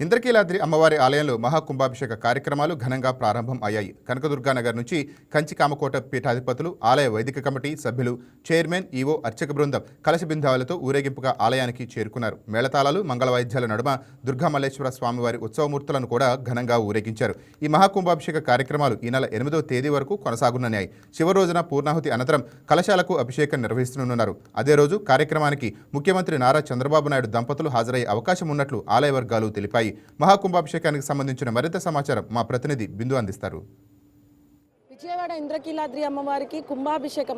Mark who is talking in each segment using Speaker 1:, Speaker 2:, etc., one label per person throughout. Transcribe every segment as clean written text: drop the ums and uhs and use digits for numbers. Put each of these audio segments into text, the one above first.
Speaker 1: ఇంద్రకీలాద్రి అమ్మవారి ఆలయంలో మహాకుంభాభిషేక కార్యక్రమాలు ఘనంగా ప్రారంభం అయ్యాయి. కనకదుర్గానగర్ నుంచి కంచి కామకోట పీఠాధిపతులు, ఆలయ వైదిక కమిటీ సభ్యులు, చైర్మన్, ఈవో, అర్చక బృందం కలశ బిందావలతో ఊరేగింపుగా ఆలయానికి చేరుకున్నారు. మేళతాళాలు, మంగళవాయిద్యాల నడుమ దుర్గామల్లేశ్వర స్వామివారి ఉత్సవమూర్తులను కూడా ఘనంగా ఊరేగించారు. ఈ మహాకుంభాభిషేక కార్యక్రమాలు ఈ నెల 8వ తేదీ వరకు కొనసాగునున్నాయి. చివరి రోజున పూర్ణాహుతి అనంతరం కలశాలకు అభిషేకం నిర్వహిస్తున్నారు. అదే రోజు కార్యక్రమానికి ముఖ్యమంత్రి నారా చంద్రబాబు నాయుడు దంపతులు హాజరయ్యే అవకాశం ఉన్నట్లు ఆలయ వర్గాలు తెలిపాయి. మహాకుంభాభిషేకానికి సంబంధించిన మరింత సమాచారం మా ప్రతినిధి బిందు అందిస్తారు.
Speaker 2: విజయవాడ ఇంద్రకీలాద్రి అమ్మవారికి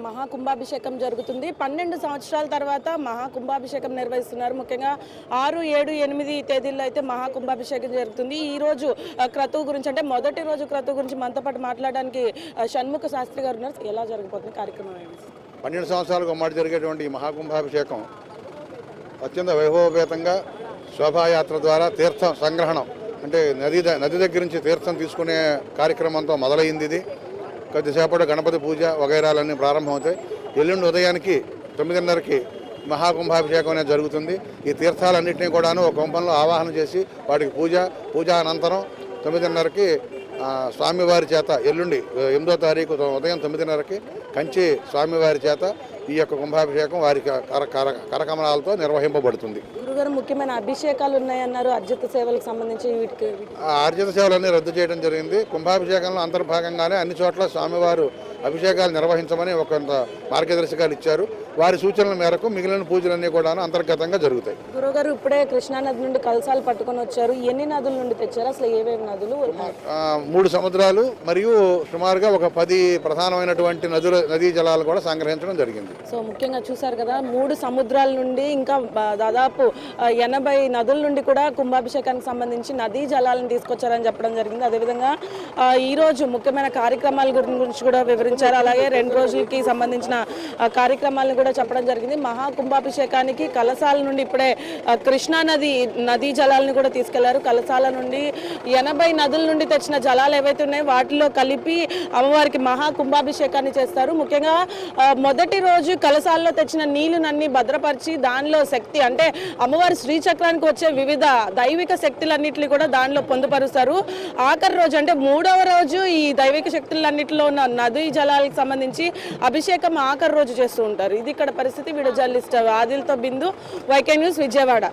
Speaker 2: మహాకుంభాభిషేకం జరుగుతుంది. 12 సంవత్సరాల తర్వాత మహాకుంభాభిషేకం నిర్వహిస్తున్నారు. ముఖ్యంగా 6, 7, 8 తేదీల్లో అయితే మహాకుంభాభిషేకం జరుగుతుంది. ఈ రోజు క్రతువు గురించి, అంటే మొదటి రోజు క్రతువు గురించి మనతో పాటు మాట్లాడడానికి షణ్ముఖ శాస్త్రి గారు ఉన్నారు. ఎలా జరగబోతుంది కార్యక్రమం?
Speaker 3: 12 సంవత్సరాలకు మాట జరిగేటువంటి ఈ మహాకుంభాభిషేకం అత్యంత వైభవపేతంగా శోభాయాత్ర ద్వారా తీర్థ సంగ్రహణం, అంటే నది దగ్గర నుంచి తీర్థం తీసుకునే కార్యక్రమంతో మొదలైంది. ఇది కొద్దిసేపటి గణపతి పూజ వగైరాలన్నీ ప్రారంభమవుతాయి. ఎల్లుండి ఉదయానికి 9:30కి మహాకుంభాభిషేకం అనేది జరుగుతుంది. ఈ తీర్థాలన్నింటినీ కూడాను ఒక కుంభంలో ఆవాహన చేసి వాటికి పూజ అనంతరం 9:30కి స్వామివారి చేత ఎల్లుండి 8వ తారీఖు ఉదయం 9:30కి కంచి స్వామివారి చేత ఈ యొక్క కుంభాభిషేకం వారికి కరకమలాలతో నిర్వహింపబడుతుంది.
Speaker 2: గురుగారు, ముఖ్యమైన అభిషేకాలు ఉన్నాయన్నారు. అర్జిత సేవలకు సంబంధించి
Speaker 3: అర్జిత సేవలన్నీ రద్దు చేయడం జరిగింది. కుంభాభిషేకంలో అంతర్భాగంగానే అన్ని చోట్ల స్వామివారు అభిషేకాలు నిర్వహించమని ఒక మార్గదర్శకాలు ఇచ్చారు. వారి సూచనల మేరకు మిగిలిన పూజలన్నీ కూడా అంతర్గతంగా జరుగుతాయి.
Speaker 2: గురుగారు, ఇప్పుడే కృష్ణానది నుండి కలశాలు పట్టుకొని వచ్చారు. ఎన్ని నదుల నుండి తెచ్చారు? అసలు ఏవేవి నదులు?
Speaker 3: 3 సముద్రాలు మరియు సుమారుగా ఒక 10 ప్రధానమైనటువంటి నదీ జలాలు కూడా సంగ్రహించడం జరిగింది.
Speaker 2: సో ముఖ్యంగా చూసారు కదా, 3 సముద్రాల నుండి ఇంకా దాదాపు 80 నదుల నుండి కూడా కుంభాభిషేకానికి సంబంధించి నదీ జలాలను తీసుకొచ్చారని చెప్పడం జరిగింది. అదేవిధంగా ఈరోజు ముఖ్యమైన కార్యక్రమాల గురించి కూడా వివరించారు. అలాగే 2 రోజులకి సంబంధించిన కార్యక్రమాలను కూడా చెప్పడం జరిగింది. మహాకుంభాభిషేకానికి కలశాల నుండి ఇప్పుడే కృష్ణా నదీ జలాలను కూడా తీసుకెళ్లారు. కలశాల నుండి 80 నదుల నుండి తెచ్చిన జలాలు ఏవైతే ఉన్నాయో వాటిలో కలిపి అమ్మవారికి మహాకుంభాభిషేకాన్ని చేస్తారు. ముఖ్యంగా మొదటి రోజు కలశాల్లో తెచ్చిన నీళ్లన్నీ భద్రపరిచి దానిలో శక్తి, అంటే అమ్మవారి శ్రీచక్రానికి వచ్చే వివిధ దైవిక శక్తులన్నింటినీ కూడా దానిలో పొందుపరుస్తారు. ఆఖరి రోజు, అంటే 3వ రోజు ఈ దైవిక శక్తులన్నింటిలో ఉన్న నదీ జలాలకు సంబంధించి అభిషేకం ఆఖరి రోజు చేస్తూ ఉంటారు. ఇది ఇక్కడ పరిస్థితి. వీడియో జర్నలిస్ట్ ఆదిల్తో Bindu, YK news, Vijayawada.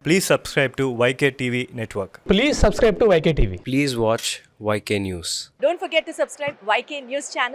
Speaker 4: Please subscribe to YK TV network.
Speaker 5: Please subscribe to YK TV.
Speaker 6: Please watch YK News.
Speaker 7: Don't forget to subscribe YK News channel.